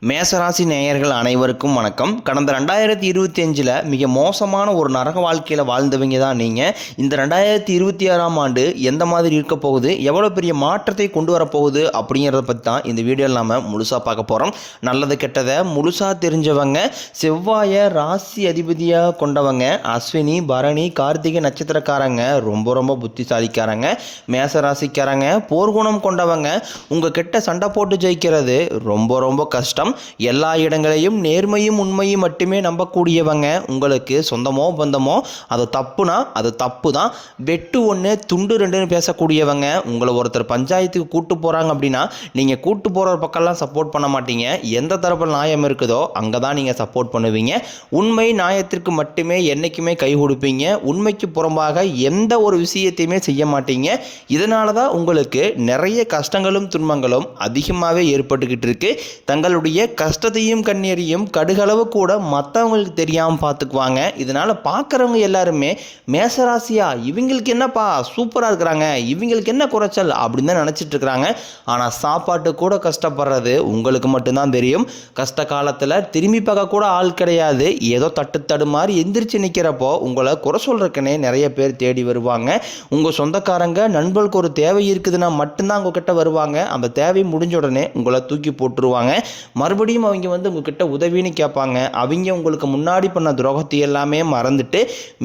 மேசராசி நேயர்கள் அனைவருக்கும் வணக்கம். கடந்த 2025 மிக மோசமான ஒரு நரக வாழ்க்கையில் வாழ்ந்தவங்க தான் நீங்கள். இந்த 2026ஆம் ஆண்டு எந்த மாதிரி இருக்க போகுது, எவ்வளோ பெரிய மாற்றத்தை கொண்டு வரப்போகுது அப்படிங்கிறத பற்றி தான் இந்த வீடியோவில் நாம் முழுசாக பார்க்க போகிறோம். நல்லது கெட்டதை முழுசாக தெரிஞ்சவங்க, செவ்வாயை ராசி அதிபதியாக கொண்டவங்க, அஸ்வினி பரணி கார்த்திகை நட்சத்திரக்காரங்க ரொம்ப ரொம்ப புத்திசாலிக்காரங்க. மேசராசிக்காரங்க போர்க்குணம் கொண்டவங்க. உங்கள் கிட்ட சண்டை போட்டு ஜெயிக்கிறது ரொம்ப ரொம்ப கஷ்டம். எல்லா இடங்களையும் நேர்மையும் உண்மையும் மட்டுமே நம்பக்கூடியவங்க. உங்களுக்கு சொந்தமோ பந்தமோ அது தப்புனா அது தப்பு தான். வெட்டு ஒன்று துண்டு ரெண்டுன்னு பேசக்கூடியவங்க. உங்களை ஒருத்தர் பஞ்சாயத்துக்கு கூட்டு போகிறாங்க அப்படின்னா நீங்கள் கூட்டு போகிற பக்கம்லாம் சப்போர்ட் பண்ண மாட்டீங்க. எந்த தரப்பில் நியாயம் இருக்குதோ அங்கே தான் நீங்கள் சப்போர்ட் பண்ணுவீங்க. உண்மை நியாயத்திற்கு மட்டுமே என்றைக்குமே கை கொடுப்பீங்க. உண்மைக்கு புறம்பாக எந்த ஒரு விஷயத்தையுமே செய்ய மாட்டீங்க. இதனால தான் உங்களுக்கு நிறைய கஷ்டங்களும் துன்பங்களும் அதிகமாகவே ஏற்பட்டுக்கிட்டு இருக்கு. தங்களுடைய கஷ்டத்தையும் கண்ணீரையும் கடுகளவு கூட மற்றவங்களுக்கு தெரியாமல் பார்த்துக்குவாங்க. இதனால் பார்க்குறவங்க எல்லாருமே மேசராசியா இவங்களுக்கு என்னப்பா சூப்பராக இருக்கிறாங்க, இவங்களுக்கு என்ன குறைச்சல் அப்படின்னு தான் நினச்சிட்டு இருக்கிறாங்க. ஆனால் சாப்பாட்டு கூட கஷ்டப்படுறது உங்களுக்கு மட்டும்தான் தெரியும். கஷ்ட காலத்தில் திரும்பி பார்க்க கூட ஆள் கிடையாது. ஏதோ தட்டு மாதிரி எந்திரிச்சு நிற்கிறப்போ உங்களை குறை சொல்கிறதுக்குன்னே நிறைய பேர் தேடி வருவாங்க. உங்கள் சொந்தக்காரங்க நண்பர்களுக்கு ஒரு தேவை இருக்குதுன்னா மட்டும்தான் உங்ககிட்ட வருவாங்க. அந்த தேவை முடிஞ்ச உடனே உங்களை தூக்கி போட்டுருவாங்க. மறுபடியும் அவங்க உங்ககிட்ட உதவின்னு கேட்பாங்க. அவங்க உங்களுக்கு முன்னாடி பண்ண துரோகத்தை எல்லாமே மறந்துட்டு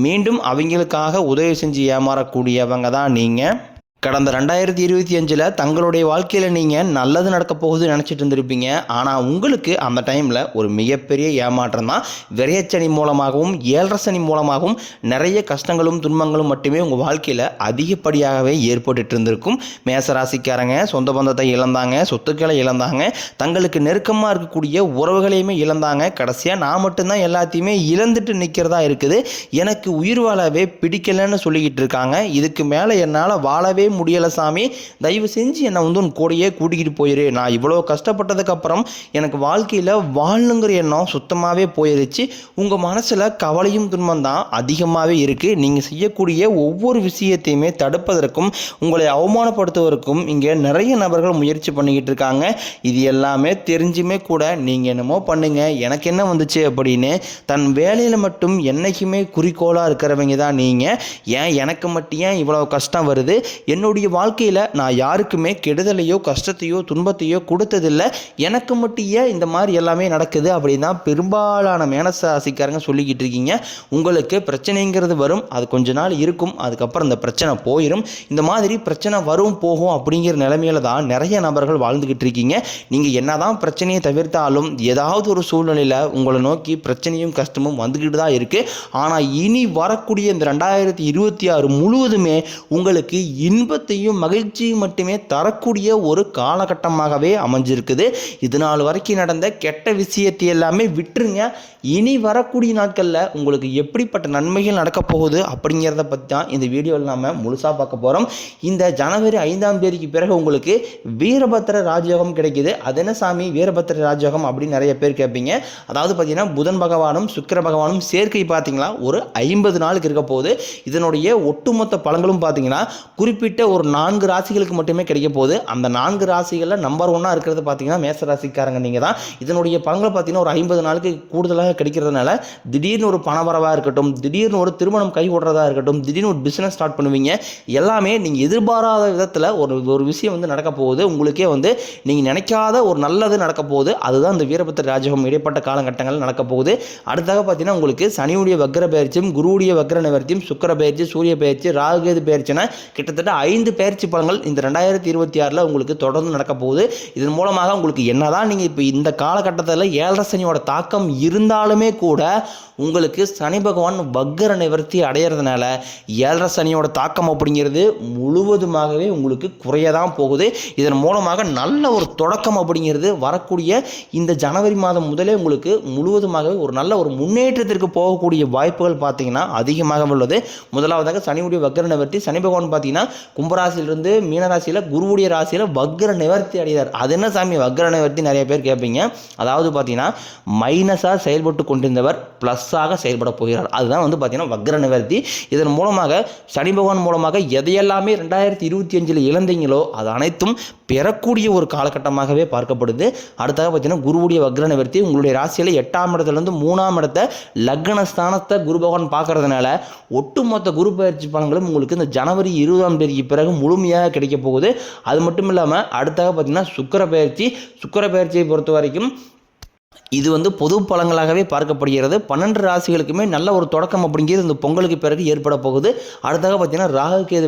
மீண்டும் அவங்களுக்காக உதவி செஞ்சு ஏமாறக்கூடியவங்க தான் நீங்கள். கடந்த 2025 தங்களுடைய வாழ்க்கையில் நீங்கள் நல்லது நடக்க போகுதுன்னு நினச்சிட்டு இருந்திருப்பீங்க. ஆனால் உங்களுக்கு அந்த டைமில் ஒரு மிகப்பெரிய ஏமாற்றம் தான். விரையச்சனி மூலமாகவும் ஏழரசனி மூலமாகவும் நிறைய கஷ்டங்களும் துன்பங்களும் மட்டுமே உங்கள் வாழ்க்கையில் அதிகப்படியாகவே ஏற்பட்டு இருந்திருக்கும். மேசராசிக்காரங்க சொந்த பந்தத்தை இழந்தாங்க, சொத்துக்களை இழந்தாங்க, தங்களுக்கு நெருக்கமாக இருக்கக்கூடிய உறவுகளையுமே இழந்தாங்க. கடைசியாக நான் மட்டும்தான் எல்லாத்தையுமே இழந்துட்டு நிற்கிறதா இருக்குது, எனக்கு உயிர் வாழவே பிடிக்கலன்னு சொல்லிக்கிட்டு இருக்காங்க. இதுக்கு மேலே என்னால் வாழவே முடியலை சாமி, தயவு செஞ்சு என்னை உன் கூடையே கூட்டிக்கிட்டு போயிரு. நான் இவ்வளோ கஷ்டப்பட்டதுக்கப்புறம் எனக்கு வாழ்க்கையில் வாழணுங்கிற எண்ணம் சுத்தமாகவே போயிருச்சு. உங்கள் மனசில் கவலையும் துன்பம் தான் அதிகமாகவே இருக்குது. நீங்கள் செய்யக்கூடிய ஒவ்வொரு விஷயத்தையுமே தடுப்பதற்கும் உங்களை அவமானப்படுத்துவதற்கும் இங்கே நிறைய நபர்கள் முயற்சி பண்ணிக்கிட்டு இருக்காங்க. இது எல்லாமே தெரிஞ்சுமே கூட நீங்கள் என்னமோ பண்ணுங்க எனக்கு என்ன வந்துச்சு அப்படின்னு தன் வேலையில் மட்டும் என்றைக்குமே குறிக்கோளாக இருக்கிறவங்க தான் நீங்கள். ஏன் எனக்கு மட்டும் ஏன் இவ்வளோ கஷ்டம் வருது, என்னுடைய வாழ்க்கையில் நான் யாருக்குமே கெடுதலையோ கஷ்டத்தையோ துன்பத்தையோ கொடுத்ததில்லை, எனக்கு மட்டும் ஏன் இந்த மாதிரி எல்லாமே நடக்குது அப்படின்னு தான் பெரும்பாலான மேனராசிக்காரங்க சொல்லிக்கிட்டு இருக்கீங்க. உங்களுக்கு பிரச்சனைங்கிறது வரும், அது கொஞ்ச நாள் இருக்கும், அதுக்கப்புறம் இந்த பிரச்சனை போயிடும். இந்த மாதிரி பிரச்சனை வரும் போகும் அப்படிங்கிற நிலைமையில தான் நிறைய நபர்கள் வாழ்ந்துக்கிட்டு இருக்கீங்க. நீங்கள் என்னதான் பிரச்சனையை தவிர்த்தாலும் ஏதாவது ஒரு சூழ்நிலையில் உங்களை நோக்கி பிரச்சனையும் கஷ்டமும் வந்துக்கிட்டு தான் இருக்குது. ஆனால் இனி வரக்கூடிய இந்த 2026 முழுவதுமே உங்களுக்கு இன்பத்தையும் மகிழ்ச்சியும் மட்டுமே தரக்கூடிய ஒரு காலகட்டமாகவே அமைஞ்சிருக்குது. இது நாள் வரைக்கும் நடந்த கெட்ட விஷயத்தை எல்லாமே விட்டுருங்க. இனி வரக்கூடிய நாட்களில் உங்களுக்கு எப்படிப்பட்ட நன்மைகள் நடக்க போகுது அப்படிங்கிறத பற்றி தான் இந்த வீடியோவில் நாம் முழுசாக பார்க்க போகிறோம். இந்த ஜனவரி 5ஆம் தேதிக்கு பிறகு உங்களுக்கு வீரபத்திர ராஜயோகம் கிடைக்குது. அது என்ன சாமி வீரபத்திர ராஜயோகம் அப்படின்னு நிறைய பேர் கேட்பீங்க. அதாவது பார்த்தீங்கன்னா புதன் பகவானும் சுக்கிர பகவானும் சேர்க்கை பார்த்தீங்களா ஒரு 50 நாளுக்கு இருக்க போகுது. இதனுடைய ஒட்டுமொத்த பலன்களும் பார்த்தீங்கன்னா குறிப்பிட்ட ஒரு 4 ராசிகளுக்கு மட்டுமே கிடைக்க போகுது. அந்த 4 ராசிகளில் நம்பர் 1 இருக்கிறது பார்த்தீங்கன்னா மேசராசிக்காரங்க நீங்கள் தான். இதனுடைய பலன்கள் பார்த்தீங்கன்னா ஒரு 50 நாளுக்கு கூடுதலாக கிடைக்கிறதுனால திடீர்னு ஒரு பணவரவாக இருக்கட்டும், திடீர்னு ஒரு திருமணம் கை ஓடுறதா இருக்கட்டும், திடீர்னு ஒரு பிஸ்னஸ் ஸ்டார்ட் பண்ணுவீங்க. எல்லாமே நீங்கள் எதிர்பாராத விதத்தில் ஒரு விஷயம் நடக்க போகுது. உங்களுக்கே நீங்கள் நினைக்காத ஒரு நல்லது நடக்க போகுது. அதுதான் இந்த வீரபத்திர ராஜயோகம் இடைப்பட்ட காலகட்டங்கள் நடக்க போகுது. அடுத்தாக பார்த்தீங்கன்னா உங்களுக்கு சனியுடைய வக்ர பயிற்சியும் குருவுடைய வக்ர நிவர்த்தியும் சுக்கிர பயிற்சி சூரிய பயிற்சி ராகுகேது பயிற்சினா கிட்டத்தட்ட 5 பயிற்சி பலன்கள் இந்த 2026 உங்களுக்கு தொடர்ந்து நடக்க போகுது. இதன் மூலமாக உங்களுக்கு என்னதான் நீங்கள் இப்போ இந்த காலகட்டத்தில் ஏழரை சனியோட தாக்கம் இருந்தாலுமே கூட உங்களுக்கு சனி பகவான் வக்ர நிவர்த்தி அடைகிறதுனால ஏழரை சனியோட தாக்கம் அப்படிங்கிறது முழுவதுமாகவே உங்களுக்கு குறையதான் போகுது. இதன் மூலமாக நல்ல ஒரு தொடக்கம் அப்படிங்கிறது வரக்கூடிய இந்த ஜனவரி மாதம் முதலே உங்களுக்கு முழுவதுமாகவே ஒரு நல்ல ஒரு முன்னேற்றத்திற்கு போகக்கூடிய வாய்ப்புகள் பார்த்தீங்கன்னா அதிகமாக உள்ளது. முதலாவதாக சனியுடைய வக்ர நிவர்த்தி, சனி பகவான் பார்த்தீங்கன்னா கும்பராசியிலிருந்து மீனராசியில் குருவுடைய ராசியில் வக்ர நிவர்த்தி அடைகிறார். அது என்ன சாமி வக்ர நிவர்த்தி நிறைய பேர் கேட்பீங்க. அதாவது பார்த்தீங்கன்னா மைனஸாக செயல்பட்டு கொண்டிருந்தவர் ப்ளஸ்ஸாக செயல்பட போகிறார். அதுதான் வந்து பார்த்தீங்கன்னா வக்ர நிவர்த்தி. இதன் மூலமாக சனி பகவான் மூலமாக எதையெல்லாமே 2025 இழந்தீங்களோ அது அனைத்தும் பெறக்கூடிய ஒரு காலகட்டமாகவே பார்க்கப்படுது. அடுத்தாக பார்த்தீங்கன்னா குருவுடைய வக்ர நிவர்த்தி உங்களுடைய ராசியில் 8ஆம் இடத்துலேருந்து 3ஆம் இடத்தை லக்னஸ்தானத்தை குரு பகவான் பார்க்கறதுனால ஒட்டுமொத்த குரு பயிற்சி பலன்களும் உங்களுக்கு இந்த ஜனவரி 20ஆம் தேதிக்கு பிறகு முழுமையாக கிடைக்க போகுது. அது மட்டும் இல்லாமல் அடுத்தாக பார்த்தீங்கன்னா சுக்கிர பயிற்சியை பொறுத்த வரைக்கும் இது வந்து பொது பலங்களாகவே பார்க்கப்படுகிறது. 12 ராசிகளுக்குமே நல்ல ஒரு தொடக்கம் அப்படிங்கிறது இந்த பொங்கலுக்கு பிறகு ஏற்பட போகுது. அடுத்தாக பார்த்தீங்கன்னா ராகுகேது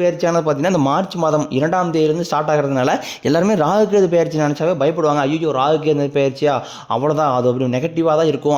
பயிற்சியானது பார்த்தீங்கன்னா இந்த மார்ச் மாதம் 2ஆம் தேதியிலிருந்து ஸ்டார்ட் ஆகிறதுனால எல்லாருமே ராகுகேது பயிற்சி நினச்சாவே பயப்படுவாங்க. ஐயோ ராகுகேது பயிற்சியா அவ்வளோதான், அது அப்படி நெகட்டிவாக தான் இருக்கும்,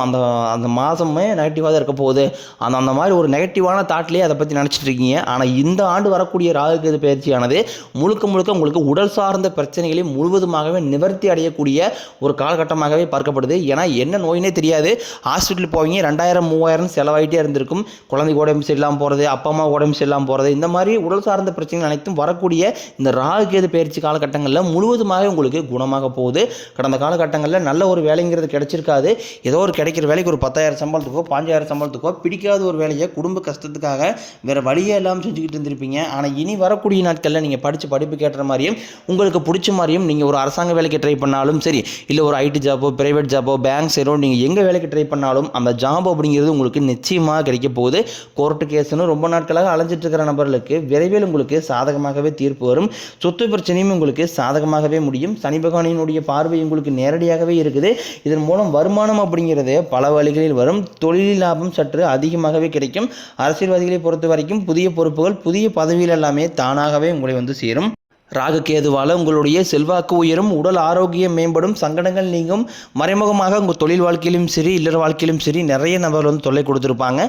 அந்த மாதமே நெகட்டிவாக தான் இருக்க போகுது, அந்த மாதிரி ஒரு நெகட்டிவான தாட்லேயே அதை பற்றி நினச்சிட்டு இருக்கீங்க. ஆனால் இந்த ஆண்டு வரக்கூடிய ராகுகேது பயிற்சியானது முழுக்க உங்களுக்கு உடல் சார்ந்த பிரச்சனைகளை முழுவதுமாகவே நிவர்த்தி அடையக்கூடிய ஒரு காலகட்டமாகவே பார்க்கப்படுது. ஏன்னா என்ன நோயினே தெரியாது, ஹாஸ்பிட்டல் போவீங்க 2000-3000 செலவாயிட்டே இருந்திருக்கும். குழந்தைக்கு உடம்பு சரியில்லாமல் போகிறது, அப்பா அம்மா உடம்பு சரியில்லாமல் போகிறது, இந்த மாதிரி உடல் சார்ந்த பிரச்சனைகள் அனைத்தும் வரக்கூடிய இந்த ராகுகேது பயிற்சி காலகட்டங்களில் முழுவதுமாக உங்களுக்கு குணமாக போகுது. கடந்த காலகட்டங்களில் நல்ல ஒரு வேலைங்கிறது கிடைச்சிருக்காது. ஏதோ ஒரு கிடைக்கிற வேலைக்கு ஒரு 10,000 சம்பளத்துக்கோ 5,000 சம்பளத்துக்கோ பிடிக்காத ஒரு வேலையை குடும்ப கஷ்டத்துக்காக வேறு வழியே எல்லாம் செஞ்சுக்கிட்டு இருந்திருப்பீங்க. ஆனால் இனி வரக்கூடிய நாட்களில் நீங்கள் படிப்பு கேட்டுற மாதிரியும் உங்களுக்கு பிடிச்ச மாதிரியும் நீங்கள் ஒரு அரசாங்க வேலைக்கு ட்ரை பண்ணாலும் சரி, இல்லை ஒரு ஐடி ஜாபோ பிரைவேட் ஜாபோ பேங்க் சைடோ நீங்கள் எங்கே வேலைக்கு ட்ரை பண்ணாலும் அந்த ஜாப் அப்படிங்கிறது உங்களுக்கு நிச்சயமாக கிடைக்க போகுது. கோர்ட்டு கேஸ்னு ரொம்ப நாட்களாக அலைஞ்சிட்டு இருக்கிற நபர்களுக்கு விரைவில் உங்களுக்கு சாதகமாகவே தீர்ப்பு வரும். சொத்து பிரச்சனையும் உங்களுக்கு சாதகமாகவே முடியும். சனி பகவானினுடைய பார்வை உங்களுக்கு நேரடியாகவே இருக்குது. இதன் மூலம் வருமானம் அப்படிங்கிறது பல வழிகளில் வரும். தொழில் லாபம் சற்று அதிகமாகவே கிடைக்கும். அரசியல்வாதிகளை பொறுத்த வரைக்கும் புதிய பொறுப்புகள் புதிய பதவிகள் எல்லாமே தானாகவே உங்களை வந்து சேரும். ராகுகேதுவால் உங்களுடைய செல்வாக்கு உயரும், உடல் ஆரோக்கியம் மேம்படும், சங்கடங்கள் நீங்கும். மறைமுகமாக உங்கள் தொழில் வாழ்க்கையிலும் சரி இல்லற வாழ்க்கையிலும் சரி நிறைய நபர்கள் வந்து தொல்லை கொடுத்துருப்பாங்க.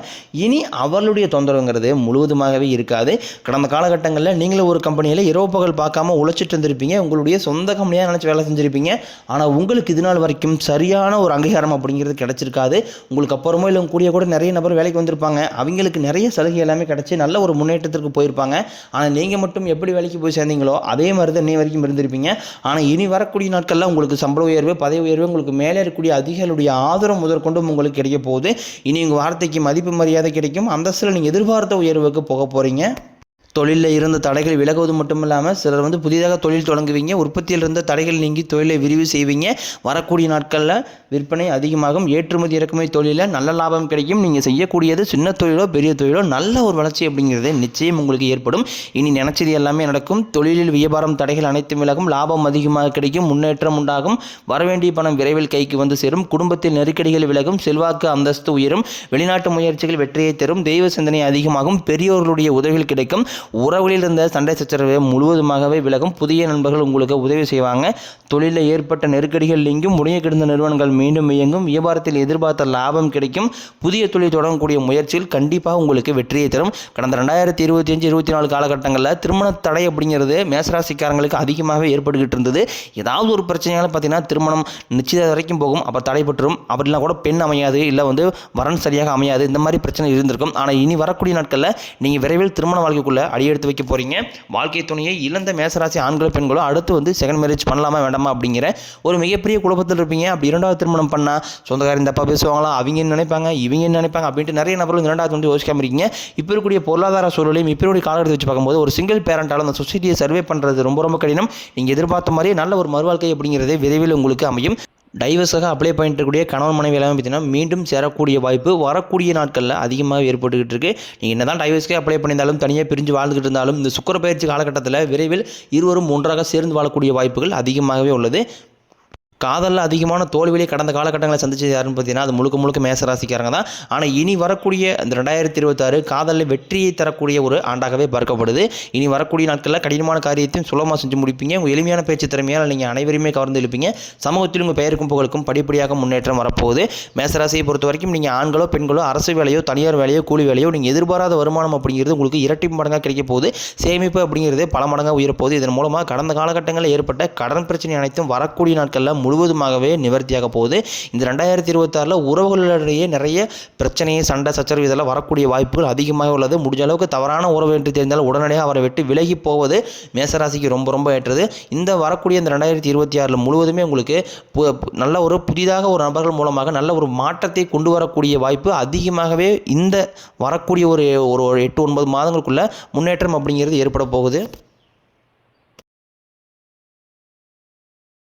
இனி அவர்களுடைய தொந்தரவுங்கிறது முழுவதுமாகவே இருக்காது. கடந்த காலகட்டங்களில் நீங்களும் ஒரு கம்பெனியில் இரவு பகல் பார்க்காம உழைச்சிட்டு இருந்திருப்பீங்க. உங்களுடைய சொந்த கம்பெனியாக நினச்சி வேலை செஞ்சுருப்பீங்க. ஆனால் உங்களுக்கு இது நாள் வரைக்கும் சரியான ஒரு அங்கீகாரம் அப்படிங்கிறது கிடச்சிருக்காது. உங்களுக்கு அப்புறமோ இல்லை கூட நிறைய நபர் வேலைக்கு வந்திருப்பாங்க. அவங்களுக்கு நிறைய சலுகை எல்லாமே கிடச்சி நல்ல ஒரு முன்னேற்றத்திற்கு போயிருப்பாங்க. ஆனால் நீங்கள் மட்டும் எப்படி வேலைக்கு போய் சேர்ந்தீங்களோ அதே மாதிரி தான் இன்னை வரைக்கும் இருந்திருப்பீங்க. ஆனால் இனி வரக்கூடிய நாட்களில் உங்களுக்கு சம்பள உயர்வு பதவி உயர்வு உங்களுக்கு மேலே இருக்கக்கூடிய அதிகாரிகளுடைய ஆதரவு முதற்கொண்டும் உங்களுக்கு கிடைக்க போகுது. இனி உங்கள் வார்த்தைக்கு மதிப்பு மரியாதை கிடைக்கும். அந்தஸ்தில் நீங்கள் எதிர்பார்த்த உயர்வுக்கு போக போகிறீங்க. தொழிலில் இருந்த தடைகள் விலகுவது மட்டும் இல்லாமல் சிலர் வந்து புதிதாக தொழில் தொடங்குவீங்க. உற்பத்தியில் இருந்த தடைகள் நீங்கி தொழிலை விரிவு செய்வீங்க. வரக்கூடிய நாட்களில் விற்பனை அதிகமாகும். ஏற்றுமதி இறக்குமதி தொழிலில் நல்ல லாபம் கிடைக்கும். நீங்கள் செய்யக்கூடியது சின்ன தொழிலோ பெரிய தொழிலோ நல்ல ஒரு வளர்ச்சி அப்படிங்கிறது நிச்சயம் உங்களுக்கு ஏற்படும். இனி நினைச்சது எல்லாமே நடக்கும். தொழிலில் வியாபாரம் தடைகள் அனைத்தும் விலகும். லாபம் அதிகமாக கிடைக்கும். முன்னேற்றம் உண்டாகும். வரவேண்டிய பணம் விரைவில் கைக்கு வந்து சேரும். குடும்பத்தில் நெருக்கடிகள் விலகும். செல்வாக்கு அந்தஸ்து உயரும். வெளிநாட்டு முயற்சிகள் வெற்றியை தரும். தெய்வ சிந்தனை அதிகமாகும். பெரியோர்களுடைய உதவிகள் கிடைக்கும். உறவுகளில் இருந்த சண்டை சச்சரவை முழுவதுமாகவே விலகும். புதிய நண்பர்கள் உங்களுக்கு உதவி செய்வாங்க. தொழிலில் ஏற்பட்ட நெருக்கடிகள் நீங்கும். முடிய கிடந்த நிறுவனங்கள் மீண்டும் இயங்கும். வியாபாரத்தில் எதிர்பார்த்த லாபம் கிடைக்கும். புதிய தொழில் தொடங்கக்கூடிய முயற்சியில் கண்டிப்பாக உங்களுக்கு வெற்றியை தரும். கடந்த 2025-24 காலகட்டங்களில் திருமண தடை அப்படிங்கிறது மேசராசிக்காரங்களுக்கு அதிகமாகவே ஏற்பட்டுக்கிட்டு இருந்தது. ஏதாவது ஒரு பிரச்சனையால் பார்த்தீங்கன்னா திருமணம் நிச்சயத வரைக்கும் போகும். அப்போ தடைபட்டுரும். அப்படிலாம் கூட பெண் அமையாது, இல்லை வந்து வரன் சரியாக அமையாது, இந்த மாதிரி பிரச்சனை இருந்திருக்கும். ஆனால் இனி வரக்கூடிய நாட்களில் நீங்கள் விரைவில் திருமண வாழ்க்கைக்குள்ளே அடியெடுத்து வைக்க போகிறீங்க. வாழ்க்கை துணையை இழந்த மேசராசி ஆண்களோ பெண்களோ அடுத்து வந்து செகண்ட் மேரேஜ் பண்ணலாமா வேண்டாமா அப்படிங்கிற ஒரு மிகப்பெரிய குழப்பத்தில் இருப்பீங்க. அப்படி இரண்டாவது திருமணம் பண்ணால் சொந்தக்காரன் தப்பாக பேசுவாங்களா, அவங்க என்ன நினைப்பாங்க இவங்க என்ன நினைப்பாங்க அப்படின்ட்டு நிறைய நபர்கள் இரண்டாவது வந்து யோசிக்காம இருக்கீங்க. இப்போ இருக்கக்கூடிய பொருளாதார சூழலையும் இப்போ இருக்கக்கூடிய காலகட்டத்தை வச்சு பார்க்கும்போது ஒரு சிங்கிள் பேரண்டால் அந்த சொசைட்டியை சர்வே பண்ணுறது ரொம்ப கடினம். நீங்கள் எதிர்பார்த்த மாதிரியே நல்ல ஒரு மறுவாழ்க்கை அப்படிங்கிறது விரைவில் உங்களுக்கு அமையும். டைவர்ஸாக அப்ளை பண்ணிட்டு இருக்கக்கூடிய கணவன் மனைவி எல்லாமே பார்த்தீங்கன்னா மீண்டும் சேரக்கூடிய வாய்ப்பு வரக்கூடிய நாட்களில் அதிகமாக ஏற்பட்டுக்கிட்டு இருக்குது. நீங்கள் என்ன தான் டைவர்ஸ்க்கே அப்ளை பண்ணியிருந்தாலும் தனியாக பிரிஞ்சு வாழ்ந்துக்கிட்டு இருந்தாலும் இந்த சுக்கிர பயிற்சி காலகட்டத்தில் விரைவில் இருவரும் ஒன்றாக சேர்ந்து வாழக்கூடிய வாய்ப்புகள் அதிகமாகவே உள்ளது. காதலில் அதிகமான தோல்வியை கடந்த காலகட்டங்களை சந்திச்சது யாருன்னு பார்த்தீங்கன்னா அது முழுக்க மேசராசிக்காரங்க தான். ஆனால் இனி வரக்கூடிய இந்த 2026 காதலில் வெற்றியை தரக்கூடிய ஒரு ஆண்டாகவே பார்க்கப்படுது. இனி வரக்கூடிய நாட்களில் கடினமான காரியத்தையும் சுலபமாக செஞ்சு முடிப்பீங்க. உங்கள் எளிமையான பேச்சு திறமையால் நீங்கள் அனைவருமே கவர்ந்து எழுப்பீங்க. சமூகத்தில் உங்கள் பெயருக்கும் புகழுக்கும் படிப்படியாக முன்னேற்றம் வரப்போகுது. மேசராசியை பொறுத்த வரைக்கும் நீங்கள் ஆண்களோ பெண்களோ அரசு வேலையோ தனியார் வேலையோ கூலி வேலையோ நீங்கள் எதிர்பாராத வருமானம் அப்படிங்கிறது உங்களுக்கு இரட்டி மடங்காக கிடைக்க போகுது. சேமிப்பு அப்படிங்கிறது பல மடங்காக உயரப்போகுது. இதன் மூலமாக கடந்த காலகட்டங்களில் ஏற்பட்ட கடன் பிரச்சனை அனைத்தும் வரக்கூடிய நாட்களில் முழுவதுமாகவே நிவர்த்தியாக போகுது. இந்த 2026 உறவுகளிடையே நிறைய பிரச்சனை, சண்டை, சச்சரவு இதெல்லாம் வரக்கூடிய வாய்ப்புகள் அதிகமாக உள்ளது. முடிஞ்ச அளவுக்கு தவறான உறவு என்று தெரிந்தால் உடனடியாக அவரை விட்டு விலகி போவது மேசராசிக்கு ரொம்ப ஏற்றது. இந்த வரக்கூடிய இந்த 2026 முழுவதுமே உங்களுக்கு நல்ல ஒரு புதிதாக ஒரு நபர்கள் மூலமாக நல்ல ஒரு மாற்றத்தை கொண்டு வரக்கூடிய வாய்ப்பு அதிகமாகவே இந்த வரக்கூடிய ஒரு 8-9 மாதங்களுக்குள்ள முன்னேற்றம் அப்படிங்கிறது ஏற்பட போகுது.